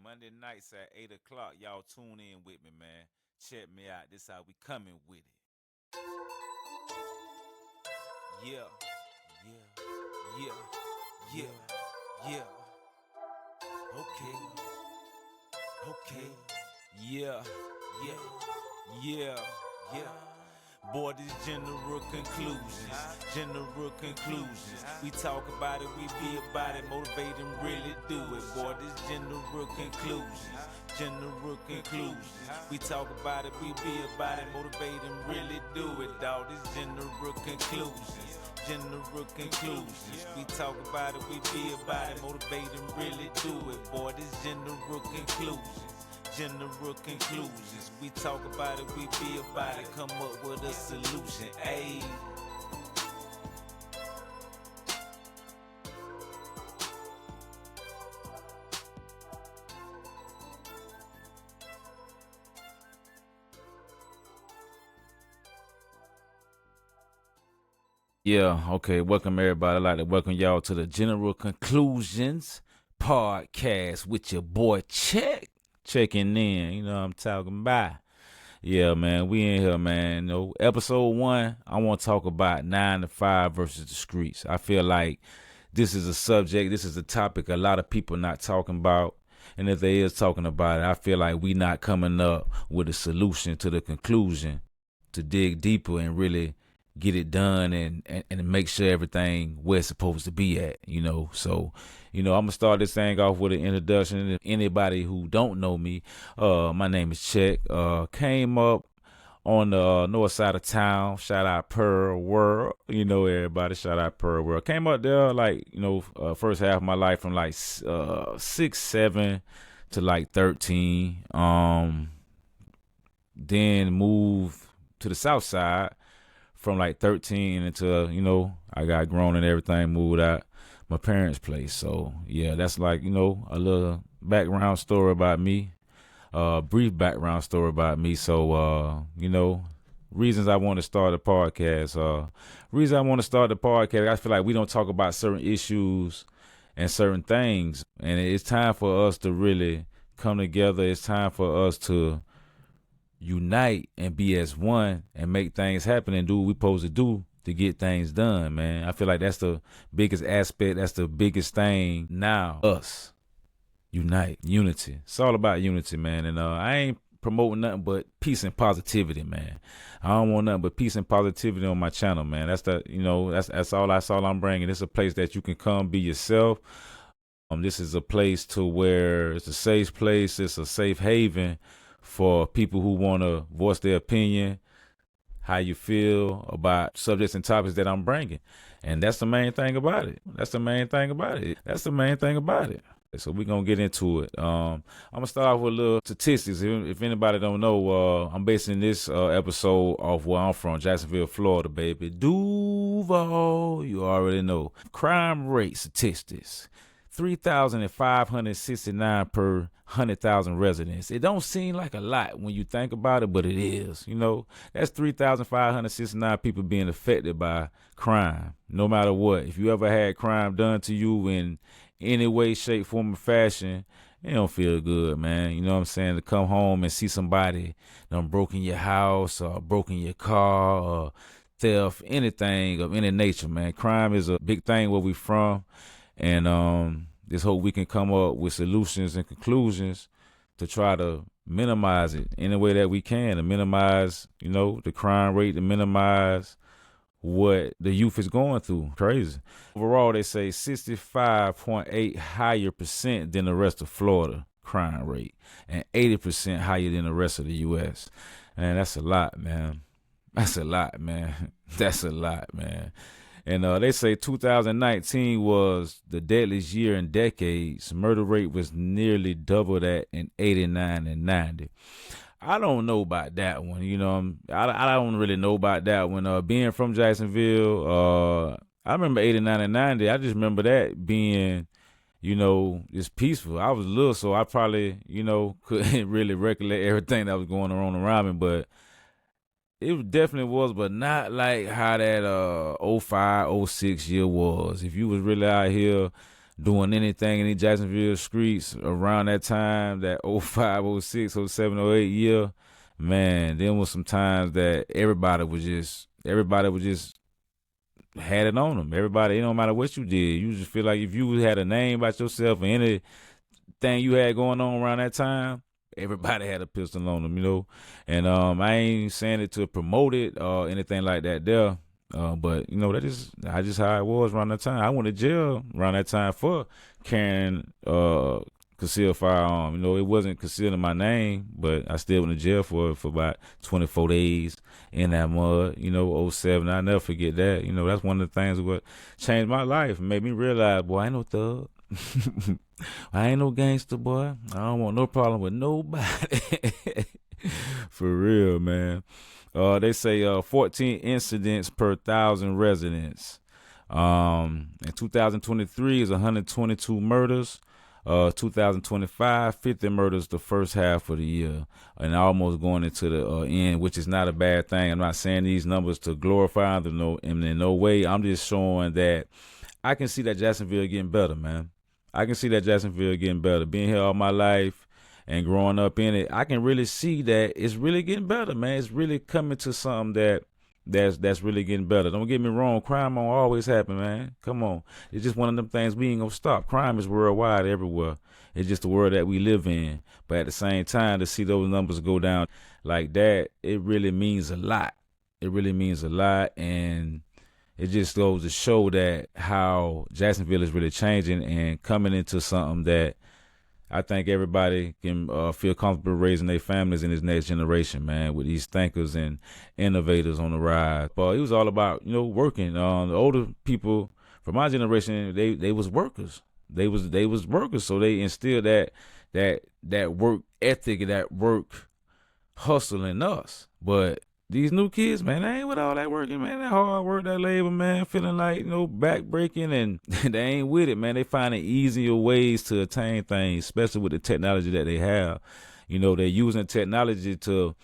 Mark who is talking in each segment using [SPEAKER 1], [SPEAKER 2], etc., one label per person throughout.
[SPEAKER 1] Monday nights at 8 o'clock. Y'all tune in with me, man. Check me out. This how we coming with it. Yeah, yeah, yeah, yeah, yeah. Okay, okay. Yeah, yeah, yeah, yeah. Boy, these general conclusions, general conclusions. We talk about it, we be about it, motivate and really do it. Boy, this general conclusions, general conclusions. We talk about it, we be about it, motivate and really do it. Dog, this general conclusions, general conclusions. We talk about it, we be about it, motivate and really do it. Boy, this general conclusions. General conclusions. We talk about it, we be about it, come up with a solution. Ayy. Yeah, okay. Welcome everybody. I'd like to welcome y'all to the General Conclusions podcast with your boy checking in. You know what I'm talking about. Yeah, man, we in here, man. Episode 1, I want to talk about 9 to 5 versus the streets. I feel like this is a subject, this is a topic a lot of people not talking about. And if they is talking about it, I feel like we not coming up with a solution to the conclusion to dig deeper and really get it done and make sure everything where it's supposed to be at. So, I'm gonna start this thing off with an introduction. If anybody who don't know me, my name is Check. Came up on the north side of town. Shout out Pearl World. Everybody. Shout out Pearl World. Came up there first half of my life from 6, 7 to 13. Then moved to the south side from 13 until, I got grown and everything, moved out my parents' place. So, yeah, that's a little background story about me, brief background story about me. So, reasons I want to start a podcast. I feel like we don't talk about certain issues and certain things, and it's time for us to really come together. It's time for us to unite and be as one and make things happen and do what we're supposed to do to get things done, man. I feel like that's the biggest aspect. That's the biggest thing now. Us. Unite. Unity. It's all about unity, man. And I ain't promoting nothing but peace and positivity, man. I don't want nothing but peace and positivity on my channel, man. That's all I'm bringing. It's a place that you can come be yourself. This is a place to where it's a safe place. It's a safe haven for people who want to voice their opinion, how you feel about subjects and topics that I'm bringing. And that's the main thing about it. So we're going to get into it. I'm going to start off with a little statistics. If anybody don't know, I'm basing this episode off where I'm from, Jacksonville, Florida, baby. Duval, you already know. Crime rate statistics. 3,569 per 100,000 residents. It don't seem like a lot when you think about it, but it is. That's 3,569 people being affected by crime, no matter what. If you ever had crime done to you in any way, shape, form, or fashion, it don't feel good, man. You know what I'm saying? To come home and see somebody done broken your house or broken your car or theft, anything of any nature, man. Crime is a big thing where we from. And just hope we can come up with solutions and conclusions to try to minimize it any way that we can, to minimize, the crime rate, to minimize what the youth is going through. Crazy. Overall, they say 65.8 higher percent than the rest of Florida crime rate and 80% higher than the rest of the U.S. And that's a lot, man. That's a lot, man. And they say 2019 was the deadliest year in decades. Murder rate was nearly double that in 89 and 90. I don't know about that one. I don't really know about that one. Being from Jacksonville, I remember 89 and 90. I just remember that being, just peaceful. I was little, so I probably, couldn't really recollect everything that was going on around me, but it definitely was, but not like how that 05, 06 year was. If you was really out here doing anything in the Jacksonville streets around that time, that '05, '06, '07, '08 year, man, there was some times that everybody was just had it on them. Everybody, it don't matter what you did. You just feel like if you had a name about yourself or anything you had going on around that time, everybody had a pistol on them, And I ain't saying it to promote it or anything like that there. But that's just how it was around that time. I went to jail around that time for carrying concealed firearm. It wasn't concealed in my name, but I still went to jail for it for about 24 days in that mud. '07. I never forget that. That's one of the things that changed my life and made me realize, boy, I ain't no thug. I ain't no gangster, boy. I don't want no problem with nobody. For real, man. They say 14 incidents per 1,000 residents. In 2023 is 122 murders. 2025, 50 murders the first half of the year, and almost going into the end, which is not a bad thing. I'm not saying these numbers to glorify them in no way. I'm just showing that I can see that Jacksonville getting better, man. I can see that Jacksonville getting better. Being here all my life and growing up in it, I can really see that it's really getting better, man. It's really coming to something that's really getting better. Don't get me wrong, crime won't always happen, man. Come on. It's just one of them things we ain't gonna stop. Crime is worldwide everywhere. It's just the world that we live in. But at the same time, to see those numbers go down like that, it really means a lot. It really means a lot, and it just goes to show that how Jacksonville is really changing and coming into something that I think everybody can feel comfortable raising their families in this next generation, man, with these thinkers and innovators on the rise. But it was all about, working. The older people from my generation, they was workers. They was workers, so they instilled that work ethic, that work hustle in us. But these new kids, man, they ain't with all that working, man. That hard work, that labor, man, feeling like, back breaking, and they ain't with it, man. They finding easier ways to attain things, especially with the technology that they have. They're using technology to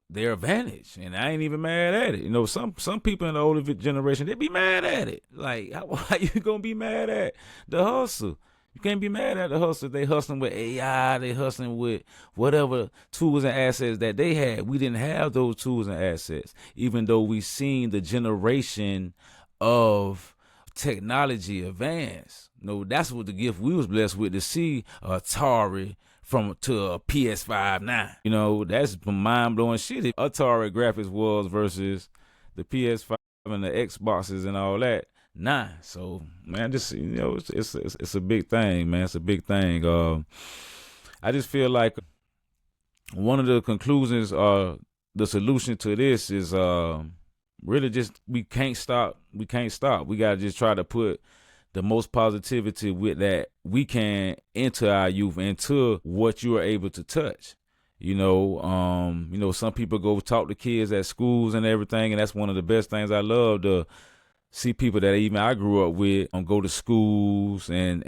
[SPEAKER 1] their advantage, and I ain't even mad at it. Some people in the older generation, they be mad at it. Like, how you gonna be mad at the hustle? You can't be mad at the hustle. They hustling with AI. They hustling with whatever tools and assets that they had. We didn't have those tools and assets, even though we seen the generation of technology advance. That's what the gift we was blessed with, to see Atari to a PS5 now. That's some mind-blowing shit. Atari graphics was versus the PS5 and the Xboxes and all that. So, man, just, it's a big thing, man. It's a big thing. I just feel like one of the conclusions or the solution to this is really just we can't stop. We got to just try to put the most positivity with that we can into our youth, into what you are able to touch. Some people go talk to kids at schools and everything, and that's one of the best things I love to see people that even I grew up with go to schools and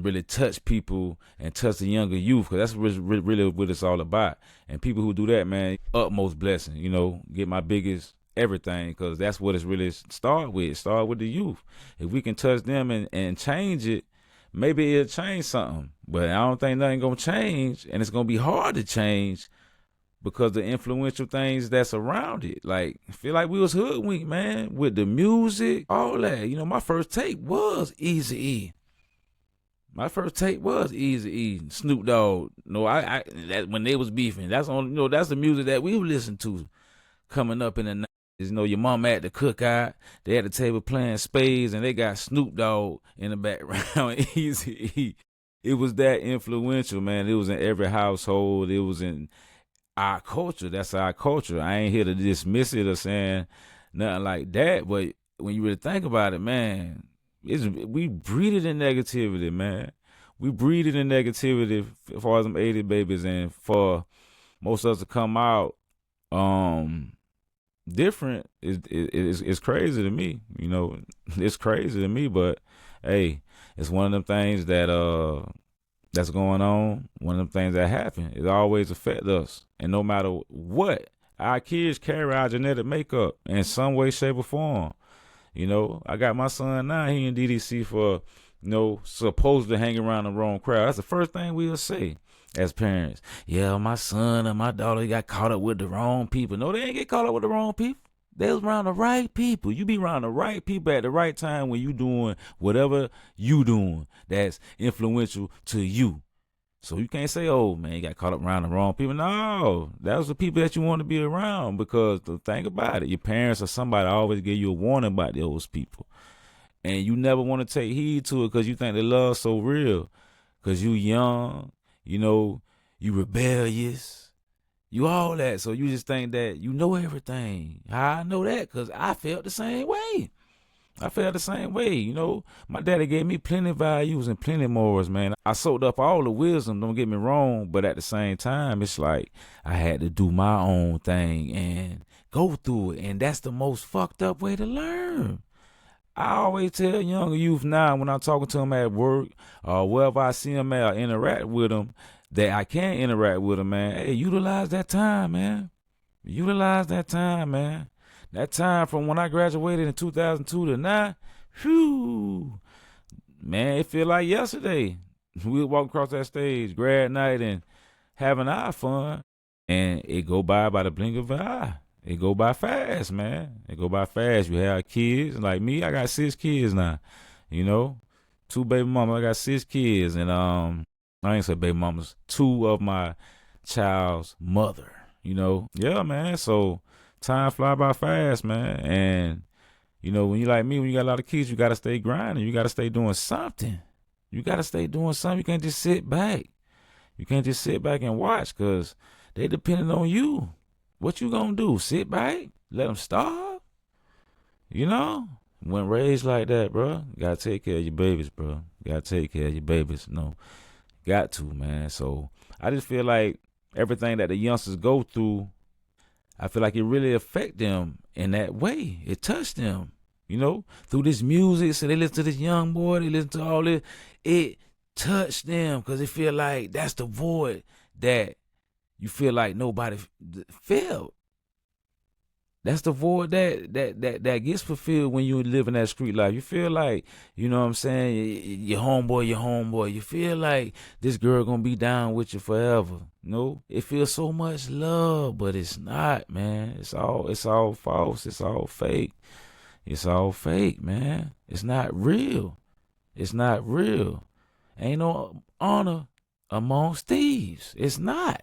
[SPEAKER 1] really touch people and touch the younger youth, because that's really what it's all about. And people who do that, man, utmost blessing, get my biggest everything, because that's what it's really start with the youth. If we can touch them and change it, maybe it'll change something. But I don't think nothing gonna change, and it's gonna be hard to change because the influential things that's around it. Like, I feel like we was hoodwinked, man, with the music, all that. My first tape was Eazy-E. Snoop Dogg. When they was beefing, that's on. That's the music that we would listen to coming up in the 90s. Your mom at the cookout, they at the table playing spades, and they got Snoop Dogg in the background. Eazy-E. It was that influential, man. It was in every household. It was in our culture. That's our culture. I ain't here to dismiss it or saying nothing like that, but when you really think about it, man, we breed it in negativity, man. We breed it in negativity for them 80 babies, and for most of us to come out different is crazy to me. It's crazy to me, but hey, it's one of them things that's going on, one of them things that happen. It always affects us. And no matter what, our kids carry our genetic makeup in some way, shape, or form. You know, I got my son now, he in DDC for, supposed to hang around the wrong crowd. That's the first thing we'll say as parents. Yeah, my son or my daughter got caught up with the wrong people. No, they ain't get caught up with the wrong people. They was around the right people. You be around the right people at the right time when you doing whatever you doing that's influential to you. So you can't say, oh, man, you got caught up around the wrong people. No, that was the people that you want to be around, because the thing about it, your parents or somebody always give you a warning about those people. And you never want to take heed to it because you think the love's so real. Because you young, you rebellious, you all that. So you just think that you know everything. How I know that? Because I felt the same way. My daddy gave me plenty of values and plenty morals, man. I soaked up all the wisdom, don't get me wrong, but at the same time, it's like I had to do my own thing and go through it, and that's the most fucked up way to learn. I always tell younger youth now when I'm talking to them at work or wherever I see them at or interact with them that I can't interact with them, man. Hey, utilize that time, man. Utilize that time, man. That time from when I graduated in 2002 to now, whew, man, it feel like yesterday. We were walking across that stage, grad night, and having our fun, and it go by the blink of an eye. It go by fast, man. It go by fast. You have kids. Like me, I got 6 kids now. 2 baby mamas. I got 6 kids. And I ain't say baby mamas. 2 of my child's mother. Yeah, man. So time fly by fast, man. And, when you like me, when you got a lot of kids, you got to stay grinding. You got to stay doing something. You can't just sit back. You can't just sit back and watch because they depending on you. What you gonna do? Sit back? Let them starve? When raised like that, bro, you gotta take care of your babies, bro. You gotta take care of your babies. Got to, man. So I just feel like everything that the youngsters go through, I feel like it really affect them in that way. It touched them, through this music. So they listen to this young boy, they listen to all this. It touched them because they feel like that's the void that you feel like nobody filled. That's the void that gets fulfilled when you live in that street life. You feel like, you know what I'm saying, your homeboy. You feel like this girl gonna be down with you forever. It feels so much love, but it's not, man. It's all false. It's all fake. It's all fake, man. It's not real. It's not real. Ain't no honor amongst thieves. It's not.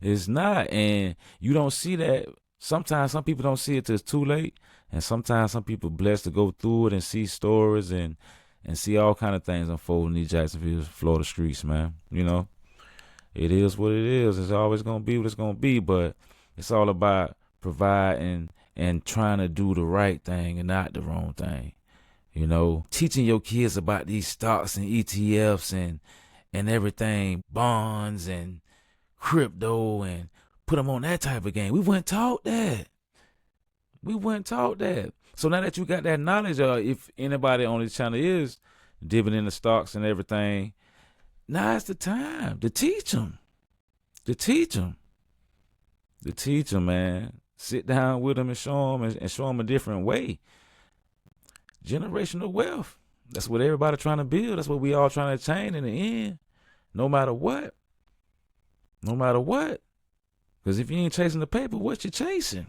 [SPEAKER 1] It's not. And you don't see that. Sometimes some people don't see it till it's too late, and sometimes some people blessed to go through it and see stories and see all kind of things unfold in these Jacksonville, Florida streets, man. It is what it is. It's always gonna be what it's gonna be, but it's all about providing and trying to do the right thing and not the wrong thing. Teaching your kids about these stocks and ETFs and everything, bonds and crypto, and put them on that type of game. We weren't taught that. So now that you got that knowledge, if anybody on this channel is dipping in the stocks and everything, now it's the time to teach them. Man. Sit down with them and show them a different way. Generational wealth. That's what everybody trying to build. That's what we all trying to attain in the end. No matter what. Because if you ain't chasing the paper, what you chasing?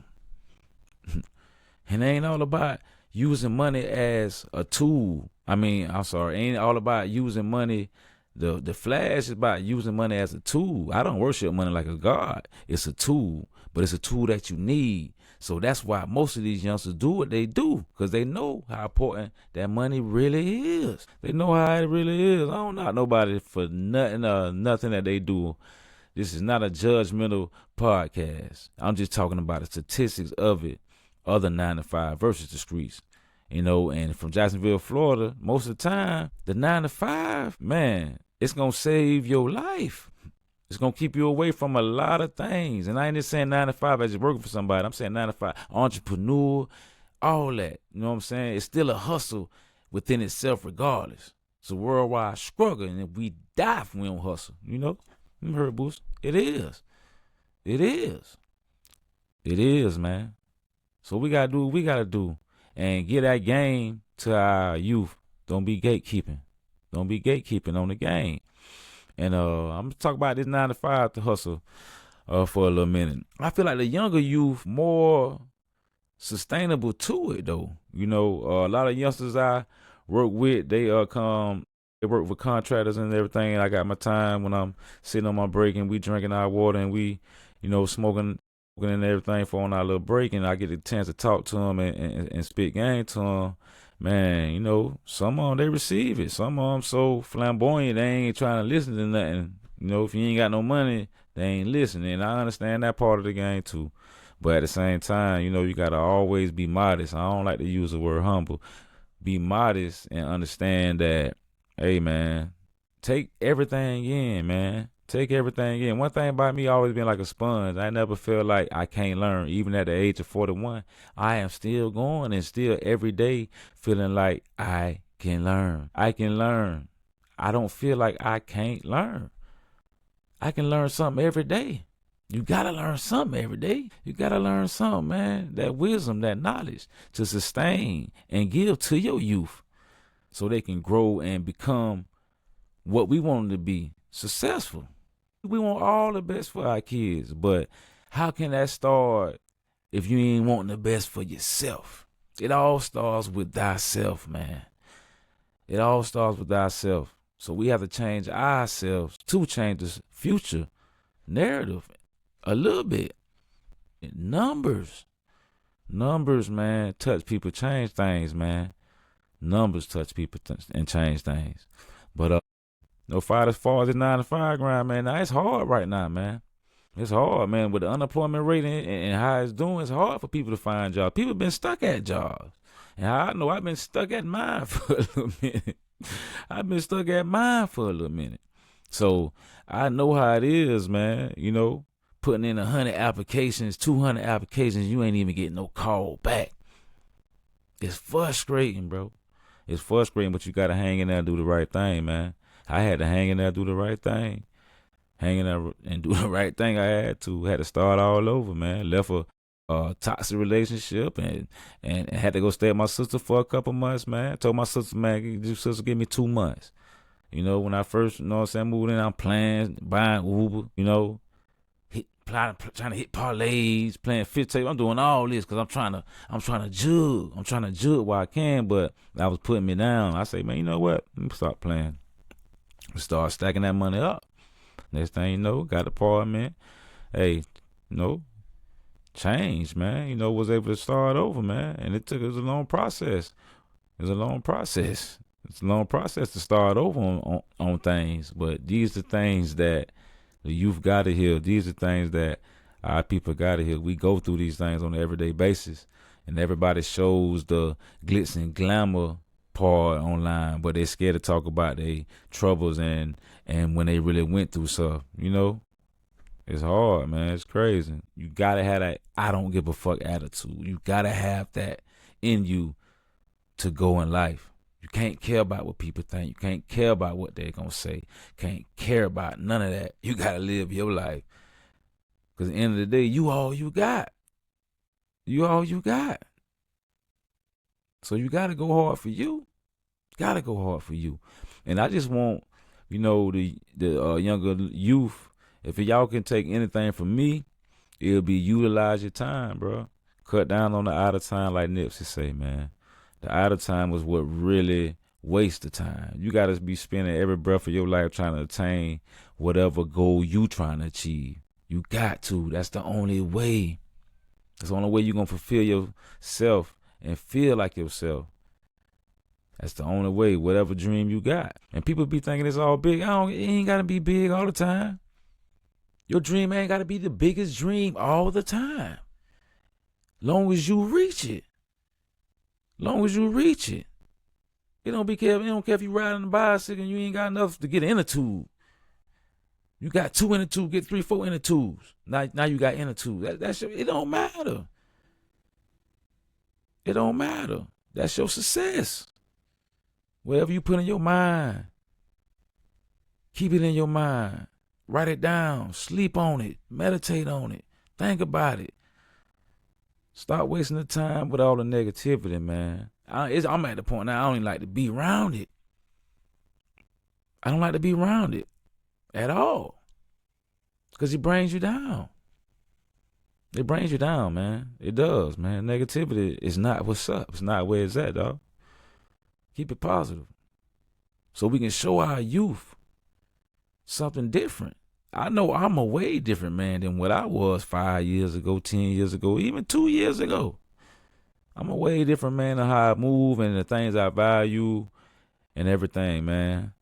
[SPEAKER 1] And it ain't all about using money as a tool. Ain't all about using money. The flash is about using money as a tool. I don't worship money like a god. It's a tool, but it's a tool that you need. So that's why most of these youngsters do what they do, because they know how important that money really is. They know how it really is. I don't knock nobody for nothing that they do. This is not a judgmental podcast. I'm just talking about the statistics of it, other 9 to 5 versus the streets. And from Jacksonville, Florida, most of the time, the 9 to 5, man, it's going to save your life. It's going to keep you away from a lot of things. And I ain't just saying 9 to 5 as you're working for somebody. I'm saying 9 to 5, entrepreneur, all that. You know what I'm saying? It's still a hustle within itself regardless. It's a worldwide struggle, and if we die if we don't hustle, You heard, Boost? It is. It is, man. So we got to do what we got to do. and get that game to our youth. Don't be gatekeeping. Don't be gatekeeping on the game. And I'm gonna talk about this 9 to 5 to hustle for a little minute. I feel like the younger youth more sustainable to it though. You know, a lot of youngsters I work with, they work with contractors and everything. I got my time when I'm sitting on my break and we drinking our water and we, smoking and everything for on our little break, and I get a chance to talk to them and spit game to them. Man, some of them, they receive it. Some of them so flamboyant, they ain't trying to listen to nothing. If you ain't got no money, they ain't listening. I understand that part of the game too. But at the same time, you got to always be modest. I don't like to use the word humble. Be modest and understand that, hey, man, take everything in, man. Take everything in. One thing about me always been like a sponge. I never feel like I can't learn. Even at the age of 41, I am still going and still every day feeling like I can learn. I can learn. I don't feel like I can't learn. I can learn something every day. You got to learn something every day. You got to learn something, man. That wisdom, that knowledge to sustain and give to your youth so they can grow and become what we want them to be, successful. We want all the best for our kids, but how can that start if you ain't wanting the best for yourself? It all starts with thyself, man. It all starts with thyself. So we have to change ourselves to change the future narrative a little bit. Numbers, man, touch people, change things, man. Numbers touch people and change things. But fight as far as the 9 to 5 grind, man. Now it's hard right now, man. It's hard, man. With the unemployment rate and how it's doing, it's hard for people to find jobs. People been stuck at jobs. And I know I've been stuck at mine for a little minute. I've been stuck at mine for a little minute. So I know how it is, man. Putting in 100 applications, 200 applications, you ain't even getting no call back. It's frustrating, bro. It's frustrating, but you got to hang in there and do the right thing, man. I had to hang in there, do the right thing. Hang in there and do the right thing. I had to start all over, man. Left a toxic relationship and had to go stay at my sister for a couple months, man. Told my sister, man, your sister give me 2 months. When I first, moved in, I'm playing, buying Uber, trying to hit parlays, playing fit tape. I'm doing all this because I'm trying to jug. I'm trying to jug while I can, but I was putting me down. I say, man, you know what? Let me start playing. Start stacking that money up. Next thing you know, got an apartment. Hey, change, man. Was able to start over, man. And it was a long process. It's a long process to start over on things. But these are things that the youth got to hear. These are things that our people got to hear. We go through these things on an everyday basis. And everybody shows the glitz and glamour part online, but they're scared to talk about their troubles and when they really went through stuff. It's hard, man. It's crazy. You gotta have that I don't give a fuck attitude. You gotta have that in you to go in life. You can't care about what people think. You can't care about what they're gonna say. Can't care about none of that. You gotta live your life. Cause at the end of the day, you all you got. You all you got. So you gotta go hard for you. Gotta go hard for you. And I just want, the younger youth, if y'all can take anything from me, it'll be utilize your time, bro. Cut down on the idle time, like Nipsey say, man. The idle time was what really wastes the time. You gotta be spending every breath of your life trying to attain whatever goal you trying to achieve. You got to. That's the only way. That's the only way you're gonna fulfill yourself and feel like yourself. That's the only way, whatever dream you got. And people be thinking it's all big. It ain't got to be big all the time. Your dream ain't got to be the biggest dream all the time. Long as you reach it. Long as you reach it. It don't care if you ride on the bicycle and you ain't got enough to get in a tube. You got 2 in a tube, get 3, 4 in a tubes. Now you got in a tube. It don't matter. It don't matter. That's your success. Whatever you put in your mind, keep it in your mind. Write it down. Sleep on it. Meditate on it. Think about it. Stop wasting the time with all the negativity, man. I'm at the point now I don't even like to be around it. I don't like to be around it at all because it brings you down. It brings you down, man. It does, man. Negativity is not what's up. It's not where it's at, dog. Keep it positive so we can show our youth something different. I know I'm a way different man than what I was 5 years ago, 10 years ago, even 2 years ago. I'm a way different man than how I move and the things I value and everything, man.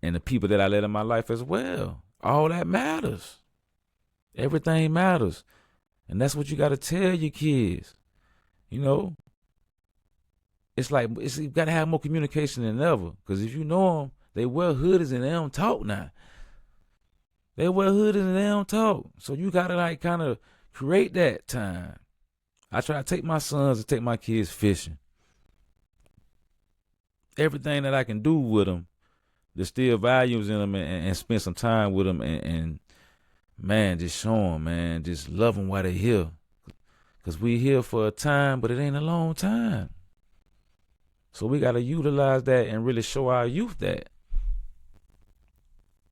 [SPEAKER 1] And the people that I let in my life as well. All that matters. Everything matters. And that's what you got to tell your kids. You know, it's like you got to have more communication than ever. Because if you know them, they wear hoodies and they don't talk now. They wear hoodies and they don't talk. So you got to like kind of create that time. I try to take my sons and take my kids fishing. Everything that I can do with them, there's still values in them and spend some time with them and man, just show them, man, just love them while they're here. Because we here for a time, but it ain't a long time. So we got to utilize that and really show our youth that.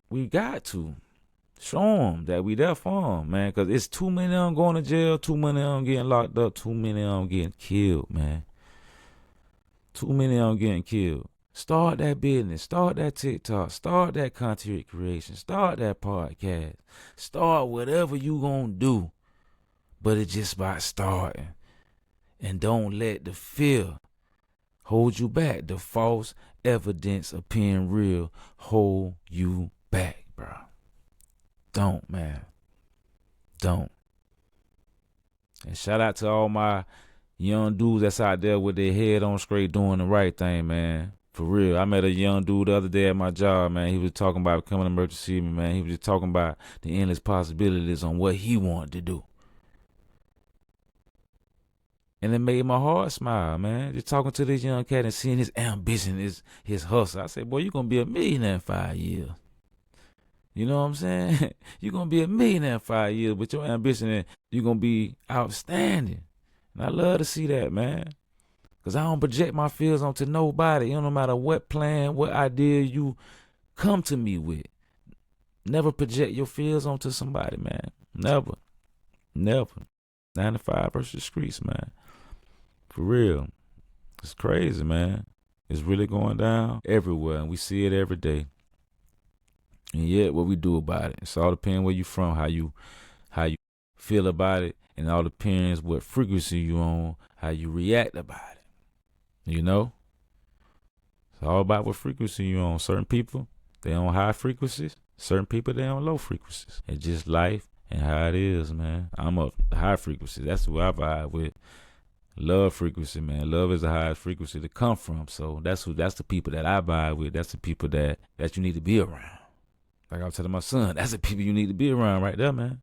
[SPEAKER 1] We got to show them that we there for them, man, because it's too many of them going to jail, too many of them getting locked up, too many of them getting killed, man. Too many of them getting killed. Start that business, start that TikTok, start that content creation, start that podcast, start whatever you gonna do, but it's just about starting. And don't let the fear hold you back. The false evidence appearing real hold you back, bro. Don't, man. Don't. And shout out to all my young dudes that's out there with their head on straight doing the right thing, man. For real. I met a young dude the other day at my job, man. He was talking about becoming an emergency man, man. He was just talking about the endless possibilities on what he wanted to do. And it made my heart smile, man. Just talking to this young cat and seeing his ambition, his hustle. I said, boy, you're going to be a millionaire in 5 years. You know what I'm saying? You're going to be a millionaire in 5 years with your ambition and you're going to be outstanding. And I love to see that, man. Because I don't project my fears onto nobody. You know, no matter what plan, what idea you come to me with. Never project your fears onto somebody, man. Never. Never. 9 to 5 versus the streets, man. For real. It's crazy, man. It's really going down everywhere, and we see it every day. And yet, what we do about it, it's all depends where you from, how you feel about it, and all depends what frequency you on, how you react about it. You know? It's all about what frequency you on. Certain people, they on high frequencies. Certain people, they on low frequencies. It's just life and how it is, man. I'm a high frequency. That's what I vibe with. Love frequency, man. Love is the highest frequency to come from. So that's the people that I vibe with. That's the people that you need to be around. Like I was telling my son, that's the people you need to be around right there, man.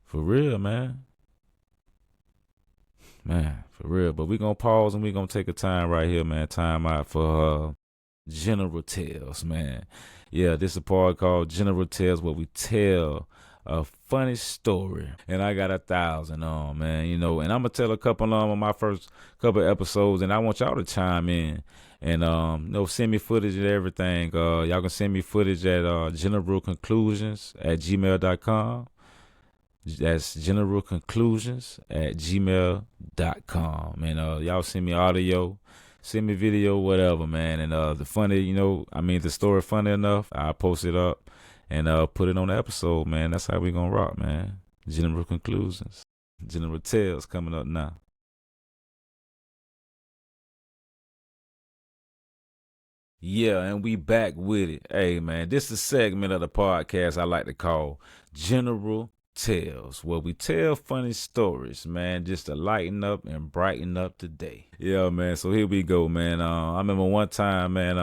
[SPEAKER 1] For real, man. Man, for real. But we're going to pause and we're going to take a time right here, man. Time out for General Tales, man. Yeah, this is a part called General Tales where we tell a funny story. And I got 1,000 on, man, you know. And I'm going to tell a couple on my first couple episodes. And I want y'all to chime in. And, you know, send me footage and everything. Y'all can send me footage at generalconclusions@gmail.com. That's generalconclusions@gmail.com. And y'all send me audio, send me video, whatever, man. And the funny, you know, the story funny enough, I'll post it up and put it on the episode, man. That's how we gonna rock, man. General Conclusions. General Tales coming up now. Yeah, and we back with it. Hey, man, this is a segment of the podcast I like to call General Tales, where we tell funny stories, man, just to lighten up and brighten up the day. Yeah, man, so here we go, man. I remember one time, man,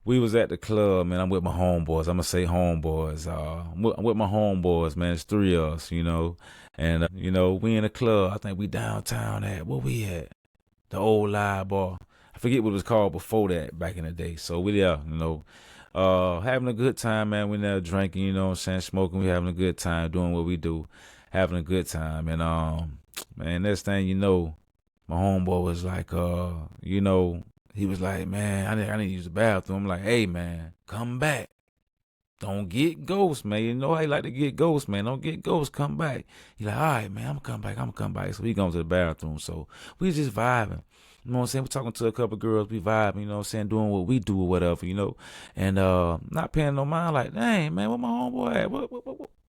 [SPEAKER 1] we was at the club, man. I'm with my homeboys. I'm going to say homeboys. I'm with my homeboys, man. It's 3 of us, you know. And, you know, we in the club. I think we downtown at, where we at? The old live bar. I forget what it was called before that back in the day. So we there, you know, having a good time, man. We there drinking, you know what I'm saying, smoking. We having a good time, doing what we do, having a good time. And Man, next thing you know, my homeboy was like, he was like, man, I need to use the bathroom. I'm like, hey, man, come back. Don't get ghosts, man. You know I like to get ghosts, man. Don't get ghosts. Come back. He like, all right, man. I'm gonna come back. So he goes to the bathroom. So we just vibing. You know what I'm saying? We're talking to a couple of girls. We vibing. You know what I'm saying? Doing what we do or whatever. You know, and not paying no mind. Like, dang, man, where my homeboy at?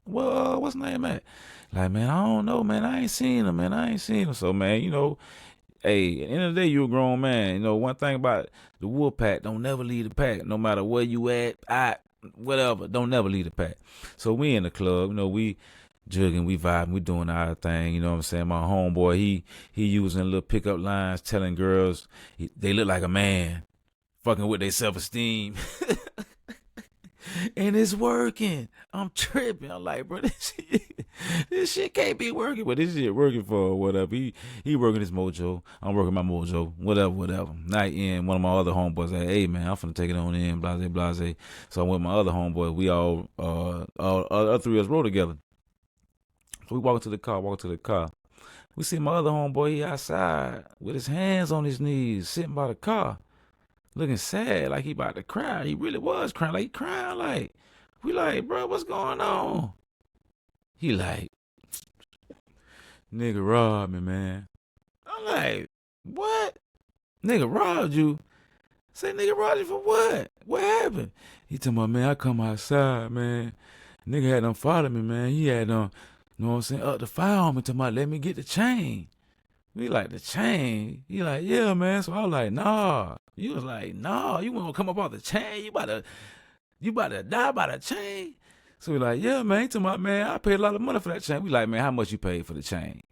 [SPEAKER 1] What's his name at? Like, man, I don't know, man. I ain't seen him, man. I ain't seen him. So, man, you know, hey, at the end of the day, you a grown man. You know, one thing about the wolf pack, don't never leave the pack. No matter where you at, whatever, don't never leave the pack. So we in the club, you know, we jugging, we vibing, we doing our thing, you know what I'm saying? My homeboy, he using little pickup lines, telling girls they look like a man, fucking with their self-esteem. And it's working. I'm tripping. I'm like, bro, this shit can't be working, but this shit working for whatever. He working his mojo. I'm working my mojo. Whatever. Night in, one of my other homeboys like, hey man, I'm finna take it on in, blase. So I'm with my other homeboy. We all three of us roll together. So we walk to the car. We see my other homeboy, he outside with his hands on his knees, sitting by the car, looking sad, like he about to cry. He really was crying, like he crying, like, we like, bro, what's going on? He like, nigga robbed me, man. I'm like, what? Nigga robbed you? Say, nigga robbed you for what? What happened? He told me, man, I come outside, man. Nigga had them follow me, man. He had them, you know what I'm saying, up the fire on me, talking about, let me get the chain. We like, the chain? He like, yeah, man. So I was like, nah. You was like, nah, you want to come up off the chain? You about to die by the chain? So we like, yeah, man. He talking about, man, I paid a lot of money for that chain. We like, man, how much you paid for the chain?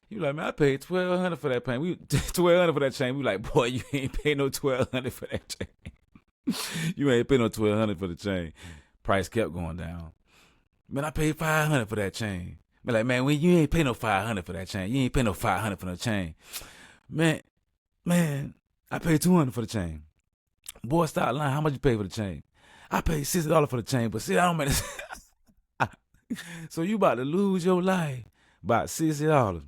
[SPEAKER 1] He like, man, I paid $1,200 for that chain. $1,200 for that chain. We like, boy, you ain't pay no $1,200 for that chain. You ain't pay no $1,200 for the chain. Price kept going down. Man, I paid $500 for that chain. Be like, man, you ain't pay no $500 for that chain. You ain't pay no $500 for the chain. Man, I paid $200 for the chain. Boy, stop lying. How much you pay for the chain? I paid $60 for the chain, but see, I don't make it. So you about to lose your life about $60.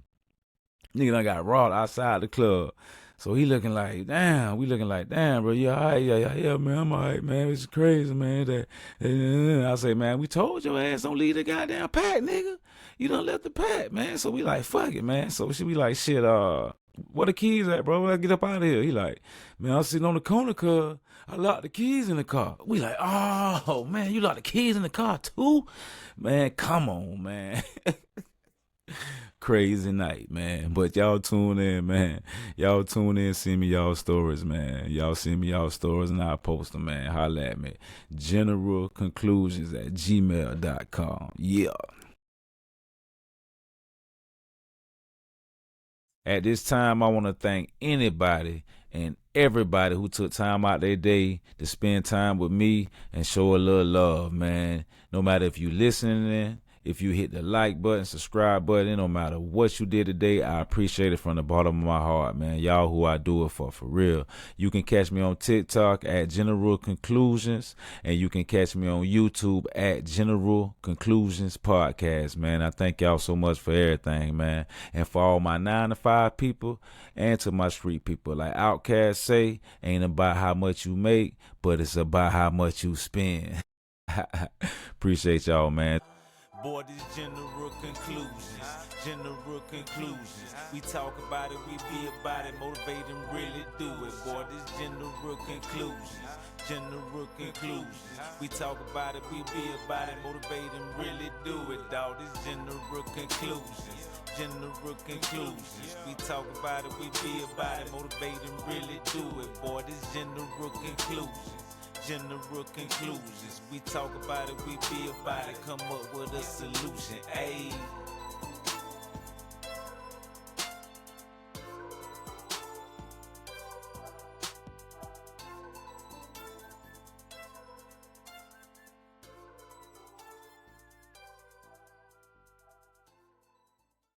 [SPEAKER 1] Nigga done got robbed outside the club. So he looking like, damn. We looking like, damn, bro. Yeah, all right, yeah, man. I'm all right, man. It's crazy, man. I say, man, we told your ass don't leave the goddamn pack, nigga. You done left the pack, man. So we like, fuck it, man. So we like, shit, where the keys at, bro? When I get up out of here? He like, man, I'm sitting on the corner, cuz I locked the keys in the car. We like, oh, man, you locked the keys in the car too? Man, come on, man. Crazy night, man. But y'all tune in, man. Y'all tune in, send me y'all stories, man. Y'all send me y'all stories and I'll post them, man. Holla at me. generalconclusions@gmail.com. Yeah. At this time, I want to thank anybody and everybody who took time out their day to spend time with me and show a little love, man. No matter if you listening, if you hit the like button, subscribe button, no matter what you did today, I appreciate it from the bottom of my heart, man. Y'all who I do it for real. You can catch me on TikTok at General Conclusions, and you can catch me on YouTube at General Conclusions Podcast, man. I thank y'all so much for everything, man. And for all my 9-to-5 people and to my street people, like Outkast say, ain't about how much you make, but it's about how much you spend. Appreciate y'all, man.
[SPEAKER 2] Boy, this general conclusions, we talk about it, we be about it, motivate and really do it. Boy, this general conclusions, we talk about it, we be about it, motivate and really do it. Dog, this general conclusions, we talk about it, we be about it, motivate and really do it. Boy, this general conclusions, we talk about it, we be about it, come up with a solution, ayy.